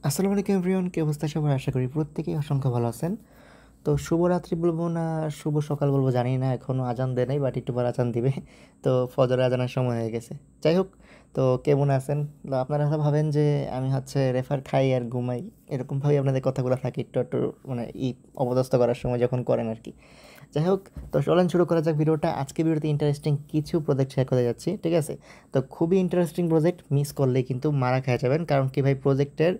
আসসালামু আলাইকুম এভরিওয়ান, কি অবস্থা সবার? আশা করি প্রত্যেকেই অসংখ্য ভালো আছেন। তো শুভরাত্রি বলবো না শুভ সকাল বলবো জানি না, এখনও আজান দেয় নাই, বাট একটু পর আজান দিবে। তো ফজরের আজানের সময় হয়ে গেছে। যাই হোক, তো কেমন আছেন? তো আপনারা হয়তো ভাবেন যে আমি রেফার খাই আর ঘুমাই, এরকমভাবেই আপনাদের কথাগুলো থাকে একটু একটু, মানে অপদস্থ করার সময় যখন করেন আর কি। যাই হোক, তো চলেন শুরু করা যাক ভিডিওটা। আজকে ভিডিওতে ইন্টারেস্টিং কিছু প্রজেক্ট শেয়ার করে যাচ্ছি, ঠিক আছে? তো খুবই ইন্টারেস্টিং প্রজেক্ট, মিস করলে কিন্তু মারা খেয়ে যাবেন। কারণ কি ভাই, প্রজেক্টের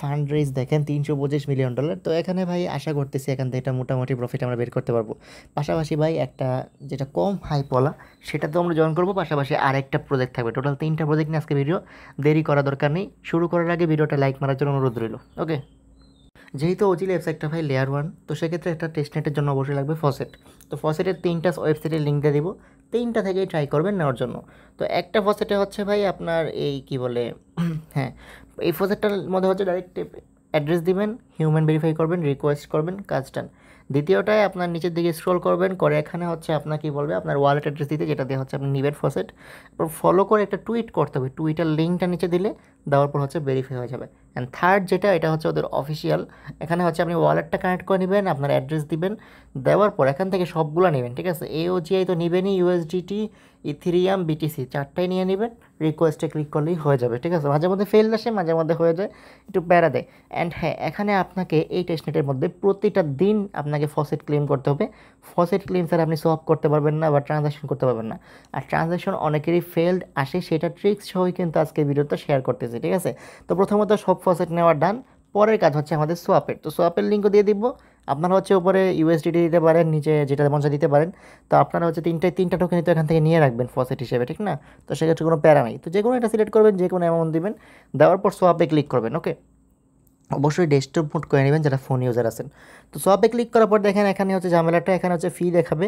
ফান্ড রেজ দেখেন $325 মিলিয়ন। তো এখানে ভাই আশা করতেছি এখান থেকে একটা মোটামুটি প্রফিট আমরা বের করতে পারবো। পাশাপাশি ভাই একটা যেটা কম হাইপওয়ালা সেটা তো আমরা জয়েন করবো, পাশাপাশি আরেকটা প্রজেক্ট থাকবে। টোটাল 3টা প্রজেক্ট নিয়ে আজকে ভিডিও। দেরি করা দরকার নেই, শুরু করার আগে ভিডিওটা লাইক মারার জন্য অনুরোধ রইল। ওকে, যেহেতু ওজিল ওয়েবসাইটটা ভাই লেয়ার 1, তো সেক্ষেত্রে একটা টেস্টনেটের জন্য অবশ্যই লাগবে ফসেট। তো ফসেটের 3টা ওয়েবসাইটের লিঙ্ক দিয়ে দিব, 3টা থেকেই ট্রাই করবেন নেওয়ার জন্য। তো একটা ফসেটে হচ্ছে ভাই আপনার এই কি বলে হ্যাঁ, এই ফসেটটার মধ্যে হচ্ছে ডাইরেক্ট অ্যাড্রেস দিবেন, হিউম্যান ভেরিফাই করবেন, রিকোয়েস্ট করবেন, কাজ ডান। দ্বিতীয়টায় আপনার নিচের দিকে স্ক্রল করবেন, করে এখানে হচ্ছে আপনার কি বলবে আপনার ওয়ালেট অ্যাড্রেস দিতে, যেটা দিয়ে হচ্ছে আপনি নিবেন ফসেট। এরপর ফলো করে একটা টুইট করতে হবে, টুইটার লিঙ্কটা নিচে দিলে দেওয়ার পর হচ্ছে ভেরিফাই হয়ে যাবে। অ্যান্ড থার্ড যেটা, এটা হচ্ছে ওদের অফিসিয়াল। এখানে হচ্ছে আপনি ওয়ালেটটা কানেক্ট করে নেবেন, আপনার অ্যাড্রেস দিবেন, দেওয়ার পর এখান থেকে সবগুলো নেবেন, ঠিক আছে? এওজিআই তো নেবেনই, ইউএসডিটি, ইথিরিয়াম, বিটিসি, চারটাই নিয়ে নেবেন। রিকোয়েস্টে ক্লিক করলেই হয়ে যাবে, ঠিক আছে? মাঝে মধ্যে ফেল আসে, মাঝে মধ্যে হয়ে যায়, একটু প্যারা দেয়। অ্যান্ড হ্যাঁ, এখানে আপনাকে এই টেস্টনেটের মধ্যে প্রতিটা দিন আপনাকে ফসেট ক্লেম করতে হবে। ফসেট ক্লেম স্যার আপনি সোয়াপ করতে পারবেন না বা ট্রানজাকশন করতে পারবেন না। আর ট্রানজাকশন অনেকেরই ফেলড আসে, সেটা ট্রিক্স সহই কিন্তু আজকে ভিডিওতে শেয়ার করতেছি, ঠিক আছে? তো প্রথমত সব ফসেট নেওয়ার ডান। পরের কাজ হচ্ছে আমাদের সোয়াপের। তো সোয়াপের লিঙ্কও দিয়ে দিব। আপনারা হচ্ছে উপরে ইউএসডিটি দিতে পারেন, নিচে যেটা মন চায় দিতে পারেন। তো আপনারা হচ্ছে তিনটা টোকেন তো এখান থেকে নিয়ে রাখবেন ফসেট হিসেবে, ঠিক না? তো সেক্ষেত্রে কোনো প্যারা নেই। তো যে কোনো একটা সিলেক্ট করবেন, যে কোনো অ্যামাউন্ট দিবেন, দেওয়ার পর সোয়াপে ক্লিক করবেন। ওকে, অবশ্যই ডেস্কটপ মোড করে নেবেন যারা ফোন ইউজার আছেন। তো সোয়াপে ক্লিক করার পর দেখেন এখানে হচ্ছে ঝামেলাটা, এখানে হচ্ছে ফি দেখাবে।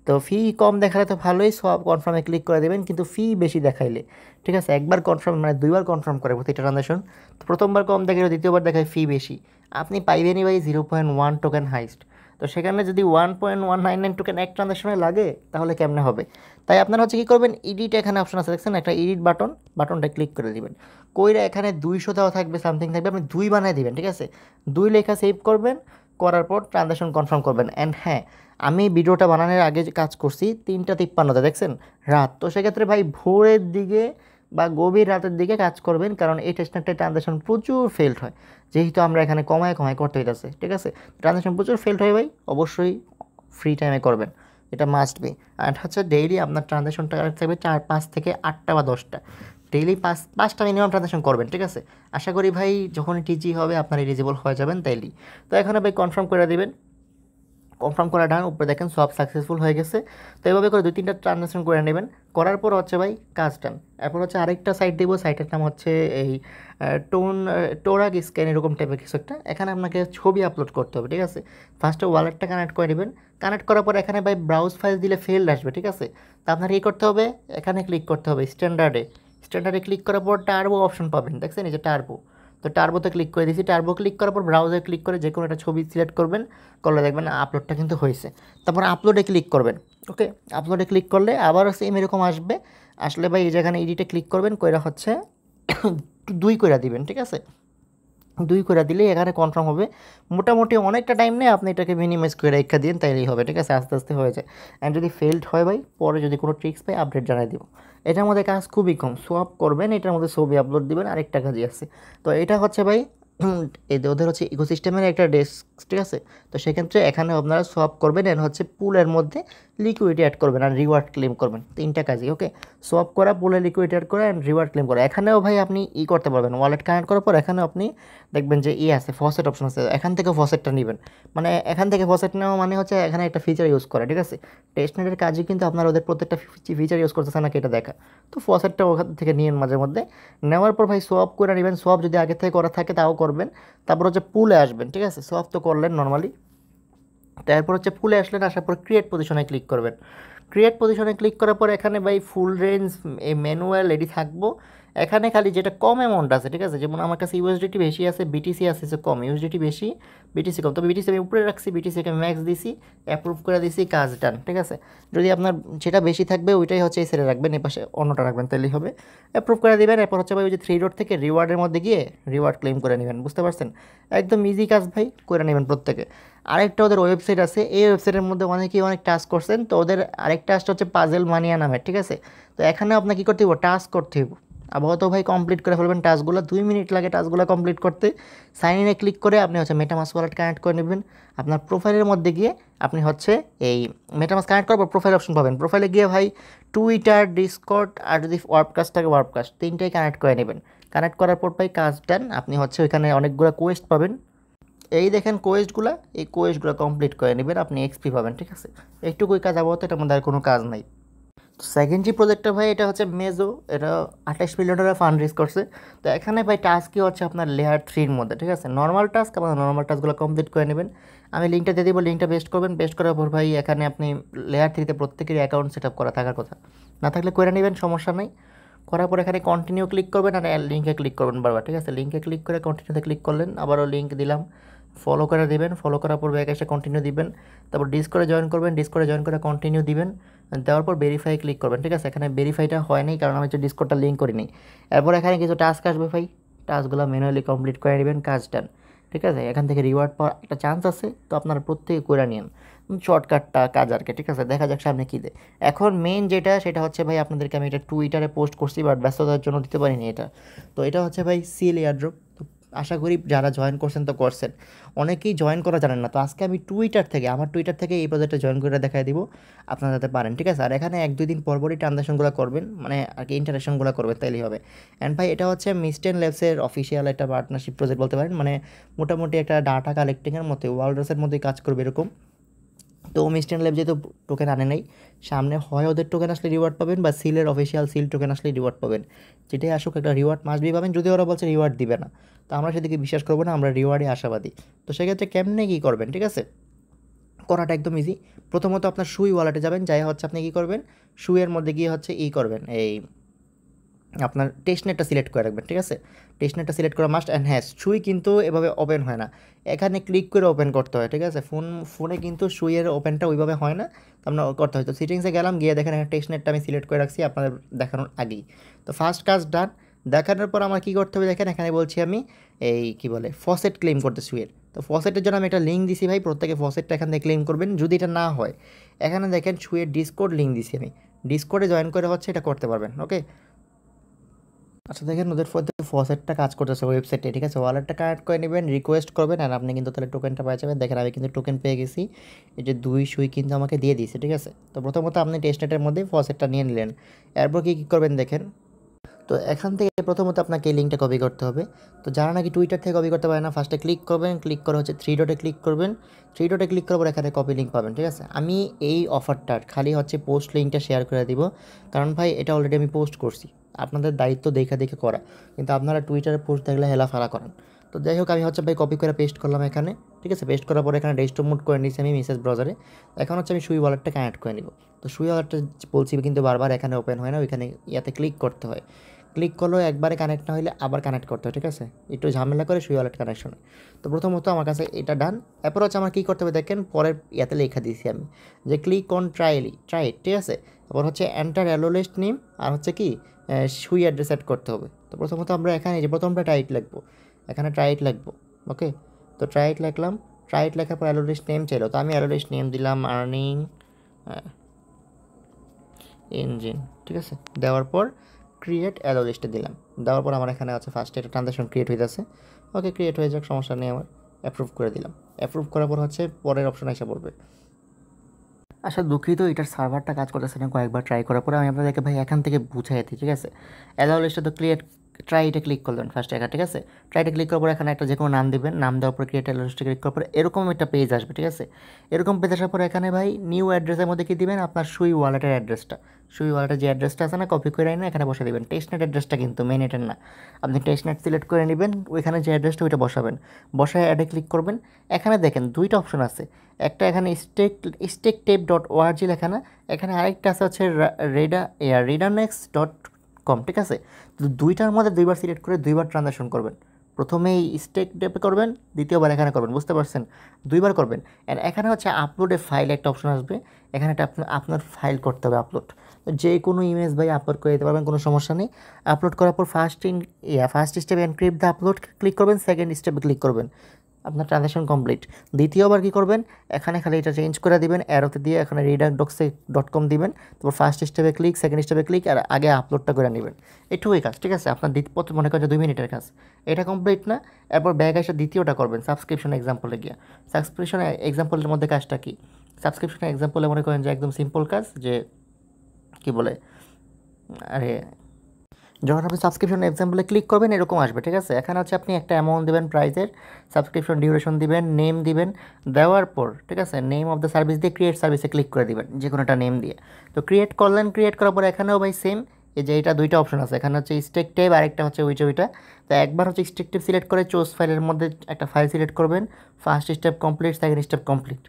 তো ফি কম দেখালে তো ভালোই, সোয়াপ কনফার্মে ক্লিক করে দেবেন। কিন্তু ফি বেশি দেখাইলে, ঠিক আছে, একবার কনফার্ম মানে দুইবার কনফার্ম করে প্রতিটা ট্রানজাকশন। তো প্রথমবার কম দেখালে দ্বিতীয়বার দেখায় ফি বেশি। আপনি পাইবেনই ভাই 0.1 টোকেন হাইস্ট। তো সেখানে যদি 1.199 টোকেন এক ট্রানজাকশনে লাগে, তাহলে কেমনে হবে? তাই আপনারা হচ্ছে কী করবেন, এডিট এখানে অপশন আছে দেখছেন, একটা এডিট বাটনটা ক্লিক করে দিবেন। কইরা এখানে 200 দেওয়া থাকবে, সামথিং থাকবে, আপনি 2 বানায় দিবেন, ঠিক আছে? 2 লেখা সেভ করবেন, করার পর ট্রানজাকশন কনফার্ম করবেন। অ্যান্ড হ্যাঁ, আমি ভিডিওটা বানানোর আগে যে কাজ করছি 3টা 53-তে দেখছেন রাত। তো সেক্ষেত্রে ভাই ভোরের দিকে বা গভীর রাতের দিকে কাজ করবেন, কারণ এই টেস্টনেটে ট্রানজাকশন প্রচুর ফেল্ড হয়। যেহেতু আমরা এখানে কমায় কমায় করতে হইতেছে, ঠিক আছে? ট্রানজাকশন প্রচুর ফেল্ড হয় ভাই, অবশ্যই ফ্রি টাইমে করবেন, এটা মাস্ট বি। অ্যান্ড হচ্ছে ডেইলি আপনার ট্রানজাকশনটা থাকবে 4-5 থেকে 8টা বা 10টা। ডেইলি 5টা মিনিমাম ট্রানজাকশন করবেন, ঠিক আছে? আশা করি ভাই যখন টিজি হবে আপনার এলিজিবল হয়ে যাবেন তাইলেই। তো এখানে ভাই কনফার্ম করে দিবেন। কনফার্ম করা ডান, উপরে দেখেন সব সাকসেসফুল হয়ে গেছে। তো এইভাবে করে 2-3টা ট্রানজাকশন করে নেবেন। করার পর হচ্ছে ভাই কাজ ডান। এরপর হচ্ছে আরেকটা সাইট দেবো, সাইটের নাম হচ্ছে এই টোরাগ স্ক্যান, এরকম টাইপের কিছু একটা। এখানে আপনাকে ছবি আপলোড করতে হবে, ঠিক আছে? ফার্স্টে ওয়ালেটটা কানেক্ট করে নেবেন। কানেক্ট করার পর এখানে ভাই ব্রাউজ ফাইল দিলে ফেল্ড আসবে, ঠিক আছে? তো আপনার কী করতে হবে, এখানে ক্লিক করতে হবে স্ট্যান্ডার্ডে ক্লিক করার পর টার্বো অপশন পাবেন, দেখছেন এই যে টার্বো। তো টার্বোতে ক্লিক করে দিয়েছি। টার্বো ক্লিক করার পর ব্রাউজারে ক্লিক করে যে কোনো একটা ছবি সিলেক্ট করবেন, করলে দেখবেন আপলোডটা কিন্তু হয়েছে। তারপর আপলোডে ক্লিক করবেন। ওকে, আপলোডে ক্লিক করলে আবারও সেম এরকম আসবে। আসলে ভাই এই যেখানে এডিটে ক্লিক করবেন, কইরা হচ্ছে 2 কইরা দিবেন, ঠিক আছে? 2 করে দিলেই এখানে কনফার্ম হবে। মোটামুটি অনেকটা টাইম নেই, আপনি এটাকে মিনিমাইজ করে রেখে দিন, তাইলেই হবে, ঠিক আছে? আস্তে আস্তে হয়ে যায়। অ্যান্ড যদি ফেল্ড হয় ভাই, পরে যদি কোনো ট্রিক্স পাই আপডেট জানাই দিব। এটার মধ্যে কাজ খুবই কম, সোয়াপ করবেন, এটার মধ্যে ছবি আপলোড দিবেন, আরেকটা কাজই আছে। তো এটা হচ্ছে ভাই ওদের হচ্ছে ইকোসিস্টেমের একটা ডেস্ক, ঠিক আছে? তো সেক্ষেত্রে এখানে আপনারা সোয়াপ করবেন, এর হচ্ছে পুলের মধ্যে লিকুইড অ্যাড করবেন আর রিওয়ার্ড ক্লেম করবেন, 3টা কাজই। ওকে, সোয়াপ করা, পুলে লিকুইড অ্যাড করা অ্যান্ড রিওয়ার্ড ক্লেম করা। এখানেও ভাই আপনি করতে পারবেন, ওয়ালেট কানেক্ট করার পর এখানে আপনি দেখবেন যে আছে ফসেট অপশন আছে, এখান থেকে ফসেটটা নেবেন। মানে এখান থেকে ফসেট নেওয়া মানে হচ্ছে এখানে একটা ফিচার ইউজ করা, ঠিক আছে? টেস্টনেটের কাজই কিন্তু আপনার ওদের প্রত্যেকটা ফিচার ইউজ করতেছে নাকি এটা দেখা। তো ফসেটটা ওখান থেকে নিয়ে মাঝে মধ্যে। নেওয়ার পর ভাই সোয়াপ করে নেবেন, সোয়াপ যদি আগে থেকে করা থাকে তাও করবেন। তারপর হচ্ছে পুলে আসবেন, ঠিক আছে? সোয়াপ তো করলেন নর্মালি। তারপর হচ্ছে পুলে আসলেন, আসার পর ক্রিয়েট পজিশনে ক্লিক করবেন। ক্রিয়েট পজিশনে ক্লিক করার পর এখানে ভাই ফুল রেঞ্জ ম্যানুয়াল এডি থাকবো। এখানে খালি যেটা কম অ্যামাউন্ট আছে, ঠিক আছে, যেমন আমার কাছে ইউএসডিটি বেশি আছে, বিটিসি আছে যে কম, ইউএসডিটি বেশি, বিটিসি কম, তবে বিটিসি আমি উপরে রাখছি, বিটিসিকে ম্যাক্স দিছি, অ্যাপ্রুভ করে দিছি, কাজ ডান, ঠিক আছে। যদি আপনার যেটা বেশি থাকবে ওইটাই হচ্ছে এই সাইডে রাখবেন, এই পাশে অন্যটা রাখবেন, তাহলেই হবে। অ্যাপ্রুভ করে দিবেন, এরপর হচ্ছে ভাই ওই যে 3 ডট থেকে রিওয়ার্ডের মধ্যে গিয়ে রিওয়ার্ড ক্লেম করে নেবেন, বুঝতে পারছেন? একদম ইজি কাজ ভাই, করে নেবেন প্রত্যেকে। আরেকটা ওদের ওয়েবসাইট আছে, এই ওয়েবসাইটের মধ্যে অনেকেই অনেক টাস্ক করছেন, তো ওদের আরেকটা টাস্ক হচ্ছে পাজেল মানিয়া নামের, ঠিক আছে। তো এখানে আপনাকে কী করতে হইব, টাস্ক করতে হইব। আবহাওয়া তো ভাই কমপ্লিট করে ফেলবেন টাস্কগুলো, 2 মিনিট লাগে টাস্কগুলো কমপ্লিট করতে। সাইন ইনে ক্লিক করে আপনি হচ্ছে মেটামাস্ক ওয়ালেট কানেক্ট করে নেবেন। আপনার প্রোফাইলের মধ্যে গিয়ে আপনি হচ্ছে এই মেটামাস্ক কানেক্ট করার পর প্রোফাইল অপশন পাবেন। প্রোফাইলে গিয়ে ভাই টুইটার, ডিসকর্ড আর যদি ওয়ার্পকাস্ট থাকে ওয়ার্পকাস্ট, তিনটাই কানেক্ট করে নেবেন। কানেক্ট করার পর ভাই কাজ ডান, আপনি হচ্ছে ওইখানে অনেকগুলো কোয়েস্ট পাবেন। এই দেখেন কোয়েস্টগুলো, এই কোয়েস্টগুলো কমপ্লিট করে নেবেন, আপনি এক্সপি পাবেন, ঠিক আছে। একটুকুই কাজ আবহাওয়া, এটার মধ্যে আর কোনো কাজ নাই। সেকেন্ড যে প্রজেক্টটা ভাই, এটা হচ্ছে মেজো, এটা 28 মিলিয়ন ডলার ফান্ড রেজ করছে। তো এখানে ভাই টাস্ক কি হচ্ছে আপনার লেয়ার 3-র মধ্যে, ঠিক আছে। নর্মাল টাস্ক, আপনার নর্মাল টাস্কগুলো কমপ্লিট করে নেবেন। আমি লিঙ্কটা দিয়ে দিব, লিঙ্কটা পেস্ট করবেন, পেস্ট করার পর ভাই এখানে আপনি লেয়ার 3-তে প্রত্যেকেরই অ্যাকাউন্ট সেট আপ করা থাকার কথা, না থাকলে করে নেবেন, সমস্যা নেই। করার পর এখানে কন্টিনিউ ক্লিক করবেন আর লিঙ্কে ক্লিক করবেন বারবার, ঠিক আছে। লিঙ্কে ক্লিক করে কন্টিনিউতে ক্লিক করলেন, আবারও লিঙ্ক দিলাম, ফলো করে দিবেন, ফলো করার পর ব্যাক এসে কন্টিনিউ দিবেন, তারপর ডিসকর্ডে জয়েন করবেন, ডিসকর্ডে জয়েন করে কন্টিনিউ দিবেন, দেওয়ার পর ভেরিফাই ক্লিক করবেন, ঠিক আছে। এখানে ভেরিফাইটা হয়নি কারণ আমি হচ্ছে ডিসকর্ডটা লিঙ্ক করিনি। এরপর এখানে কিছু টাস্ক আসবে ভাই, টাস্কগুলো ম্যানুয়ালি কমপ্লিট করে নেবেন, কাজ ডান, ঠিক আছে। এখান থেকে রিওয়ার্ড পাওয়ার একটা চান্স আছে, তো আপনারা প্রত্যেকে করে নিন শর্টকাটটা কাজ আর কি, ঠিক আছে। দেখা যাক সামনে কী দেয়। এখন মেন যেটা সেটা হচ্ছে ভাই, আপনাদেরকে আমি এটা টুইটারে পোস্ট করছি, বাট ব্যস্ততার জন্য দিতে পারিনি এটা। তো এটা হচ্ছে ভাই সিএল এয়ারড্রপ। তো আশা করি যারা জয়েন করছেন তো করছেন, অনেকেই জয়েন করা জানেন না। তো আজকে আমি টুইটার থেকে, আমার টুইটার থেকে এই প্রজেক্টটা জয়েন করে দেখাই দিব, আপনারা যাতে পারেন, ঠিক আছে। আর এখানে 1-2 দিন পরপরই ট্রানজাকশনগুলো করবেন, মানে আর কি ইন্টারাকশনগুলো করবেন, তাইলেই হবে। অ্যান্ড ভাই এটা হচ্ছে মিস্টেন ল্যাবসের অফিসিয়াল একটা পার্টনারশিপ প্রজেক্ট বলতে পারেন, মানে মোটামুটি একটা ডাটা কালেক্টিংয়ের মধ্যে ওয়ালরাসের মধ্যেই কাজ করবে এরকম। তো মিস্টেন ল্যাব যেহেতু টোকেন আনে নাই, সামনে হয় ওদের টোকেন আসলে রিওয়ার্ড পাবেন, বা সিলের অফিসিয়াল সিল টোকেন আসলে রিওয়ার্ড পাবেন। যেটাই আসুক একটা রিওয়ার্ড মাস্টবি পাবেন, যদি ওরা বলছে রিওয়ার্ড দিবে না, তো আমরা সেদিকে বিশ্বাস করবো না, আমরা রিওয়ার্ডে আশাবাদী। তো সেক্ষেত্রে কেমনে কী করবেন, ঠিক আছে, করাটা একদম ইজি। প্রথমত আপনার সুই ওয়ালেটে যাবেন, যাই হচ্ছে আপনি কী করবেন, সুইয়ের মধ্যে গিয়ে হচ্ছে করবেন, এই আপনার টেস্টনেটটা সিলেক্ট করে রাখবেন, ঠিক আছে। টেস্টনেটটা সিলেক্ট করা মাস্ট। অ্যান্ড হ্যাঁ, সুই কিন্তু এভাবে ওপেন হয় না, এখানে ক্লিক করে ওপেন করতে হয়, ঠিক আছে। ফোনে কিন্তু সুইয়ের ওপেনটা ওইভাবে হয় না, তো আপনার করতে হয়। তো সেটিংসে গেলাম, গিয়ে দেখেন এখানে টেস্টনেটটা আমি সিলেক্ট করে রাখছি আপনাদের দেখানোর আগেই। তো ফার্স্ট কাজ ডান। দেখানোর পর আমার কী করতে হবে দেখেন, এখানে বলছি আমি এই কী বলে ফসেট ক্লেম করতে সুইয়ের। তো ফসেটের জন্য আমি একটা লিঙ্ক দিছি ভাই, প্রত্যেকে ফসেটটা এখান থেকে ক্লেম করবেন। যদি এটা না হয়, এখানে দেখেন সুইয়ের ডিসকর্ড লিঙ্ক দিছি আমি, ডিসকর্ডে জয়েন করে হচ্ছে এটা করতে পারবেন, ওকে। আচ্ছা দেখেন ওদের ফসেটটা কাজ করতেছে ওয়েবসাইটে, ঠিক আছে। ওয়ালেটটা কানেক্ট করে নেবেন, রিকোয়েস্ট করবেন, আর আপনি কিন্তু তাহলে টোকেনটা পেয়ে যাবেন। দেখেন আমি কিন্তু টোকেন পেয়ে গেছি, এই যে 2 সুই কিন্তু আমাকে দিয়ে দিয়েছে, ঠিক আছে। তো প্রথমত আপনি টেস্টনেটের মধ্যে ফসেটটা নিয়ে নিলেন, এরপর কী করবেন দেখেন। তো এখান থেকে প্রথমত আপনাকে এই লিঙ্কটা কপি করতে হবে। তো যারা নাকি টুইটার থেকে কপি করতে পারে না, ফার্স্টে ক্লিক করবেন, ক্লিক করে হচ্ছে 3 ডটে ক্লিক করবেন, 3 ডটে ক্লিক করার পর এখানে কপি লিঙ্ক পাবেন, ঠিক আছে। আমি এই অফারটার খালি হচ্ছে পোস্ট লিঙ্কটা শেয়ার করে দিব, কারণ ভাই এটা অলরেডি আমি পোস্ট করছি, আপনাদের দায়িত্ব দেখে দেখে করা, কিন্তু আপনারা টুইটারে পোস্ট দেখলে হেলাফেলা করেন। তো যাই হোক, আমি হচ্ছে ভাই কপি করে পেস্ট করলাম এখানে, ঠিক আছে। পেস্ট করার পরে এখানে ডেস্কটপ মোড করে নিয়েছি আমি মেসেজ ব্রাউজারে। এখন হচ্ছে আমি সুই ওয়ালেটটা কানেক্ট করে নিব। তো সুই ওয়ালেটটা বলছি কিন্তু বারবার এখানে ওপেন হয় না, ওইখানে ইয়াতে ক্লিক করতে হয়। ক্লিক করলেও একবারে কানেক্ট না হলে আবার কানেক্ট করতে হয়, ঠিক আছে। একটু ঝামেলা করে সুই ওয়ালেট কানেকশনে। তো প্রথমত আমার কাছে এটা ডান। এরপর হচ্ছে আমার কী করতে হবে দেখেন, পরের ইয়াতে লেখা দিয়েছি আমি যে ক্লিক অন ট্রাই ইট, ঠিক আছে। তারপর হচ্ছে এন্টার অ্যালোলিস্ট নেম, আর হচ্ছে কি সুই অ্যাড্রেস সেট করতে হবে। তো প্রথমত আমরা এখানে যে প্রথমটা ট্রাইট লিখবো, এখানে ট্রাইট লিখবো, ওকে। তো ট্রাইট লিখলাম, ট্রাইট লেখার পর অ্যালোলিস্ট নেম চাইলো, তো আমি অ্যালোলিস্ট নেম দিলাম আর্নিং ইঞ্জিন, ঠিক আছে। দেওয়ার পর ক্রিয়েট অ্যালো লিস্টে দিলাম, দেওয়ার পর আমার এখানে আছে ফার্স্টে একটা ট্রানজাকশন ক্রিয়েট হয়ে যাচ্ছে, ওকে ক্রিয়েট হয়ে যাক, সমস্যা নেই আমার। অ্যাপ্রুভ করে দিলাম, অ্যাপ্রুভ করার পর হচ্ছে পরের অপশন এসে পড়বে। আচ্ছা দুঃখিত, এটার সার্ভারটা কাজ করতেছে না, কয়েকবার ট্রাই করার পরে আমি আপনাদেরকে ভাই এখান থেকে বুঝাই দিই, ঠিক আছে। অ্যালাউ লিস্টে তো ক্রিয়েট ট্রাইটে ক্লিক করলেন ফার্স্ট একা, ঠিক আছে। ট্রাইটে ক্লিক করার পর এখানে একটা যে কোনো নাম দেবেন, নাম দেওয়ার পর ক্রিয়েট অ্যালাউ লিস্টে ক্লিক করার পর এরকম একটা পেজ আসবে, ঠিক আছে। এরকম পেজ আসার পর এখানে ভাই নিউ অ্যাড্রেসের মধ্যে কী দিবেন, আপনার সুই ওয়ালেটের অ্যাড্রেসটা, সুই ওয়ালেটের যে অ্যাড্রেসটা আছে না, কপি করে এনে এখানে বসে দেবেন। টেস্টনেট অ্যাড্রেসটা কিন্তু মেন এটার না, আপনি টেস্টনেট সিলেক্ট করে নেবেন, ওইখানে যে অ্যাড্রেসটা ওইটা বসাবেন, বসায় অ্যাডে ক্লিক করবেন। এখানে দেখেন দুইটা অপশন আছে, একটা এখানে স্টেক টেপ ডট ওআরজি লেখা না, এখানে আরেকটা আছে হচ্ছে রিডানেক্স ডট কম, ঠিক আছে? তো দুইটার মধ্যে দুইবার সিলেক্ট করে দুইবার ট্রানজাকশন করবেন। প্রথমেই স্টেক ট্যাপে করবেন, দ্বিতীয়বার এখানে করবেন, বুঝতে পারছেন? দুইবার করবেন। অ্যান্ড এখানে হচ্ছে আপলোডে ফাইল একটা অপশন আসবে, এখানে একটা আপনার ফাইল করতে হবে আপলোড। তো যে কোনো ইমেজ ভাই আপলোড করে দিতে পারবেন, কোনো সমস্যা নেই। আপলোড করার পর first step encrypt the upload click করবেন, সেকেন্ড স্টেপে ক্লিক করবেন, আপনার ট্রানজাকশন কমপ্লিট। দ্বিতীয়বার কী করবেন, এখানে খালি এটা চেঞ্জ করে দিবেন, অ্যারোতে দিয়ে এখানে readerdocs.com দিবেন, তারপর ফার্স্ট স্টেপে ক্লিক, সেকেন্ড স্টেপে ক্লিক, আর আগে আপলোডটা করে নেবেন। এইটুকুই কাজ, ঠিক আছে? আপনার মনে করেন যে 2 মিনিটের কাজ, এটা কমপ্লিট না? এরপর ব্যাগ এসে দ্বিতীয়টা করবেন, সাবস্ক্রিপশন এক্সাম্পলে গিয়ে। সাবস্ক্রিপশন এক্সাম্পলের মধ্যে কাজটা কি? সাবস্ক্রিপশন এক্সাম্পলে মনে করেন যে একদম সিম্পল কাজ, যে কী বলে, আরে যখন আপনি সাবস্ক্রিপশন এক্সাম্পলে ক্লিক করবেন এরকম আসবে, ঠিক আছে? এখানে হচ্ছে আপনি একটা অ্যামাউন্ট দেবেন প্রাইসের, সাবস্ক্রিপশন ডিউরেশন দিবেন, নেম দিবেন, দেওয়ার পর ঠিক আছে নেম অফ দ্য সার্ভিস দিয়ে ক্রিয়েট সার্ভিসে ক্লিক করে দিবেন, যে কোনো একটা নেম দিয়ে। তো ক্রিয়েট করলেন, ক্রিয়েট করার পর এখানেও ভাই সেম, এই যে এটা দুইটা অপশন আছে, এখানে হচ্ছে স্টেক ট্যাব, আরেকটা হচ্ছে ওইটা। তো একবার হচ্ছে স্টেক ট্যাব সিলেক্ট করে চোজ ফাইলের মধ্যে একটা ফাইল সিলেক্ট করবেন, first step complete, second step complete.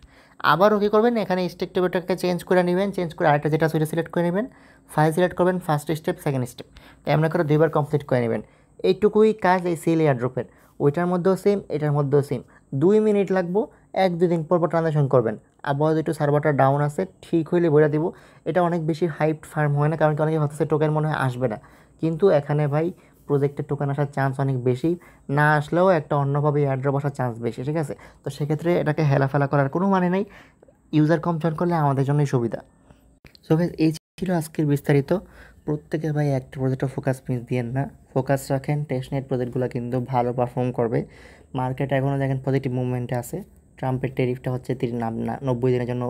আবারও কী করবেন, এখানে স্টেক ট্যাবটাকে চেঞ্জ করে নেবেন, চেঞ্জ করে আরেকটা যেটা সেটা সিলেক্ট করে নেবেন, ফাইল সিলেক্ট করবেন, ফার্স্ট স্টেপ, সেকেন্ড স্টেপ, এমন করে দুইবার কমপ্লিট করে নেবেন। এইটুকুই কাজ এই সেল এয়ারড্রপের। ওইটার মধ্যেও সেম, এটার মধ্যেও সেম। 2 মিনিট লাগবো, 1-2 দিন পর ট্রানজাকশন করবেন। আবার একটু সার্ভারটা ডাউন আছে, ঠিক হইলে বলে দিব। এটা অনেক বেশি হাইপ ফার্ম হয় না, কারণ কি অনেকে ভাবতেছে টোকেন মনে হয় আসবে না, কিন্তু এখানে ভাই প্রজেক্টের টোকেন আসার চান্স অনেক বেশি, না আসলেও একটা অন্যভাবে এয়ারড্রপ আসার চান্স বেশি, ঠিক আছে? তো সেক্ষেত্রে এটাকে হেলাফেলা করার কোনো মানে নেই, ইউজার কম জয়েন করলে আমাদের জন্যই সুবিধা। সো গাইস, এই ছিল আজকের বিস্তারিত। প্রত্যেকে ভাই একটা প্রজেক্টে ফোকাস মিস দিয়েন না, ফোকাস রাখেন। টেস্টনেট প্রজেক্টগুলো কিন্তু ভালো পারফর্ম করবে। মার্কেট এখনও দেখেন পজিটিভ মুভমেন্টে আছে। ট্রাম্পের টেরিফটা হচ্ছে 90 দিনের জন্য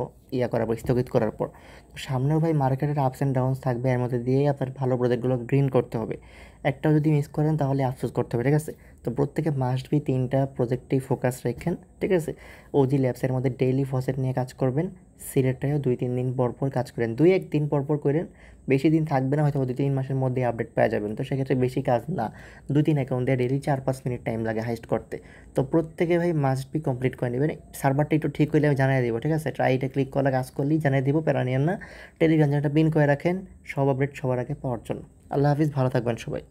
করার পর, স্থগিত করার পর। তো সামনেও ভাই মার্কেটের আপস অ্যান্ড ডাউনস থাকবে, এর মধ্যে দিয়েই আপনার ভালো প্রজেক্টগুলো গ্রিন করতে হবে। একটাও যদি মিস করেন তাহলে আফসোস করতে হবে, ঠিক আছে? তো প্রত্যেকে মাস্ট বি 3টা প্রজেক্টেই ফোকাস রাখেন, ঠিক আছে? ওজি ল্যাবসের মধ্যে ডেইলি ফসেট নিয়ে কাজ করবেন। সিলেটটাও 2-3 দিন পর পর কাজ করেন, 2-1 দিন পর পর করেন। বেশি দিন থাকবে না, হয়তো 2-3 মাসের মধ্যেই আপডেট পেয়ে যাবেন। তো সেক্ষেত্রে বেশি কাজ না, 2-3 অ্যাকাউন্ট দিয়ে ডেইলি 4-5 মিনিট টাইম লাগে হাইস্ট করতে। তো প্রত্যেকে ভাই মাস্ট বি কমপ্লিট করে নেবেন। সার্ভারটা একটু ঠিক হইলে আমি জানিয়ে দেবো, ঠিক আছে? ট্রাইটা ক্লিক করলে কাজ করলেই জানিয়ে দিব, প্যারা নিয়েন না। টেলিগ্রাম চ্যানেলটা পিন করে রাখেন সব আপডেট সবার আগে পাওয়ার জন্য। আল্লাহ হাফিজ, ভালো থাকবেন সবাই।